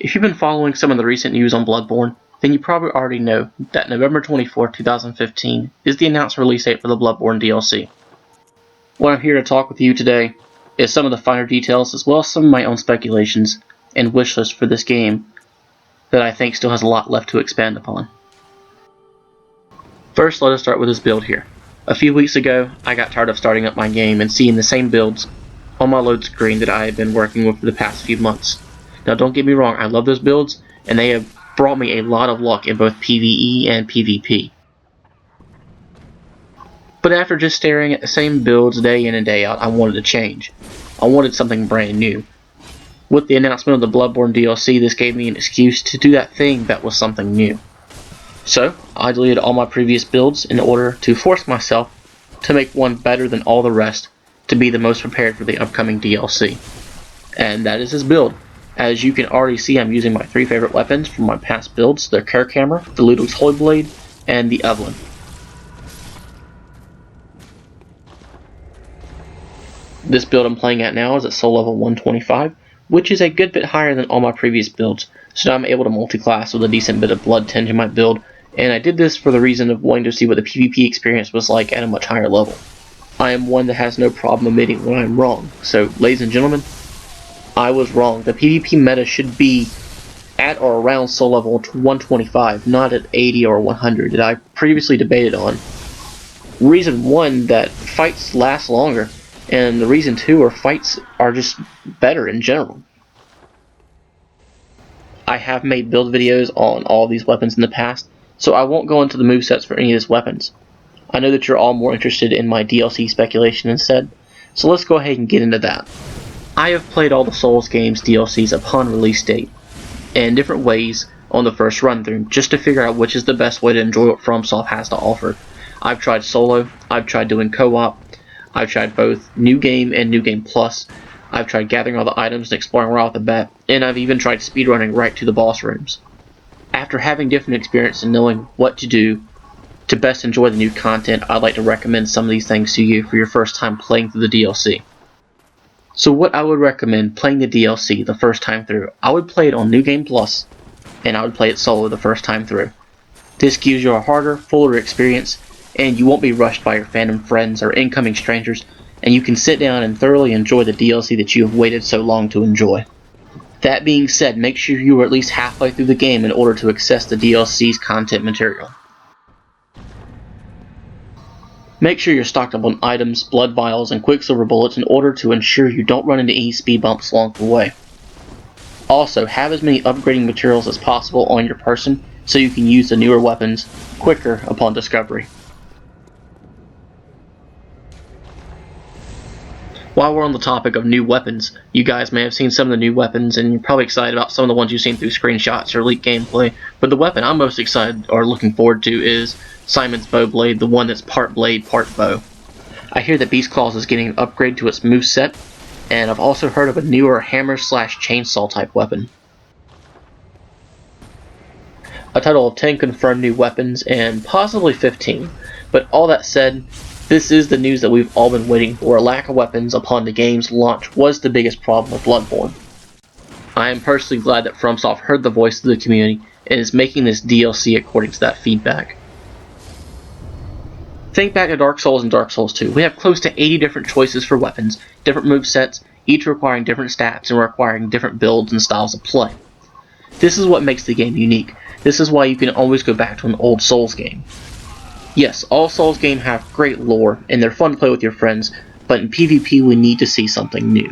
If you've been following some of the recent news on Bloodborne, then you probably already know that November 24, 2015 is the announced release date for the Bloodborne DLC. What I'm here to talk with you today is some of the finer details as well as some of my own speculations and wish list for this game that I think still has a lot left to expand upon. First, let us start with this build here. A few weeks ago, I got tired of starting up my game and seeing the same builds on my load screen that I had been working with for the past few months. Now don't get me wrong, I love those builds, and they have brought me a lot of luck in both PvE and PvP. But after just staring at the same builds day in and day out, I wanted to change. I wanted something brand new. With the announcement of the Bloodborne DLC, this gave me an excuse to do that thing that was something new. So, I deleted all my previous builds in order to force myself to make one better than all the rest to be the most prepared for the upcoming DLC. And that is this build. As you can already see, I'm using my three favorite weapons from my past builds: the Kirkhammer, the Ludwig's Holy Blade, and the Evelyn. This build I'm playing at now is at soul level 125, which is a good bit higher than all my previous builds, so now I'm able to multi-class with a decent bit of blood tinge in my build, and I did this for the reason of wanting to see what the PvP experience was like at a much higher level. I am one that has no problem admitting when I'm wrong, so ladies and gentlemen, I was wrong. The PvP meta should be at or around soul level 125, not at 80 or 100 that I previously debated on. Reason 1, that fights last longer, and the reason 2 are fights are just better in general. I have made build videos on all these weapons in the past, so I won't go into the movesets for any of these weapons. I know that you're all more interested in my DLC speculation instead, so let's go ahead and get into that. I have played all the Souls games DLCs upon release date, in different ways on the first run through, just to figure out which is the best way to enjoy what FromSoft has to offer. I've tried solo, I've tried doing co-op, I've tried both New Game and New Game Plus, I've tried gathering all the items and exploring right off the bat, and I've even tried speedrunning right to the boss rooms. After having different experience and knowing what to do to best enjoy the new content, I'd like to recommend some of these things to you for your first time playing through the DLC. So what I would recommend playing the DLC the first time through, I would play it on New Game Plus, and I would play it solo the first time through. This gives you a harder, fuller experience, and you won't be rushed by your fandom friends or incoming strangers, and you can sit down and thoroughly enjoy the DLC that you have waited so long to enjoy. That being said, make sure you are at least halfway through the game in order to access the DLC's content material. Make sure you're stocked up on items, blood vials, and quicksilver bullets in order to ensure you don't run into any speed bumps along the way. Also, have as many upgrading materials as possible on your person so you can use the newer weapons quicker upon discovery. While we're on the topic of new weapons, you guys may have seen some of the new weapons and you're probably excited about some of the ones you've seen through screenshots or leaked gameplay, but the weapon I'm most excited or looking forward to is Simon's bow blade, the one that's part blade, part bow. I hear that Beast Claws is getting an upgrade to its moveset, and I've also heard of a newer hammer/chainsaw type weapon. A total of 10 confirmed new weapons and possibly 15, but all that said, this is the news that we've all been waiting for. A lack of weapons upon the game's launch was the biggest problem with Bloodborne. I am personally glad that FromSoft heard the voice of the community and is making this DLC according to that feedback. Think back to Dark Souls and Dark Souls 2. We have close to 80 different choices for weapons, different movesets, each requiring different stats and requiring different builds and styles of play. This is what makes the game unique. This is why you can always go back to an old Souls game. Yes, all Souls games have great lore, and they're fun to play with your friends, but in PvP we need to see something new.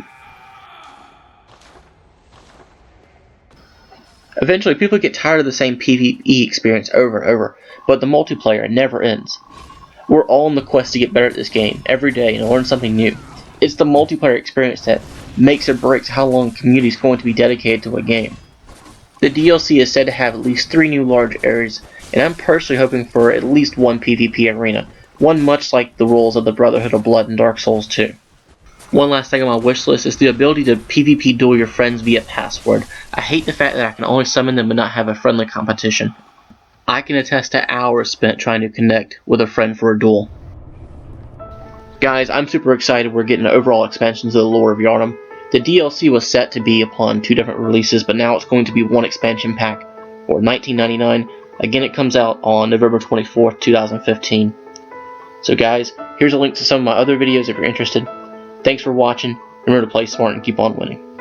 Eventually, people get tired of the same PvE experience over and over, but the multiplayer never ends. We're all on the quest to get better at this game, every day, and learn something new. It's the multiplayer experience that makes or breaks how long a community is going to be dedicated to a game. The DLC is said to have at least 3 new large areas, and I'm personally hoping for at least one PvP arena, one much like the rules of the Brotherhood of Blood in Dark Souls 2. One last thing on my wish list is the ability to PvP duel your friends via password. I hate the fact that I can only summon them but not have a friendly competition. I can attest to hours spent trying to connect with a friend for a duel. Guys, I'm super excited we're getting overall expansions of the lore of Yharnam. The DLC was set to be upon 2 different releases, but now it's going to be 1 expansion pack for $19.99. Again, it comes out on November 24th, 2015. So guys, here's a link to some of my other videos if you're interested. Thanks for watching. Remember to play smart and keep on winning.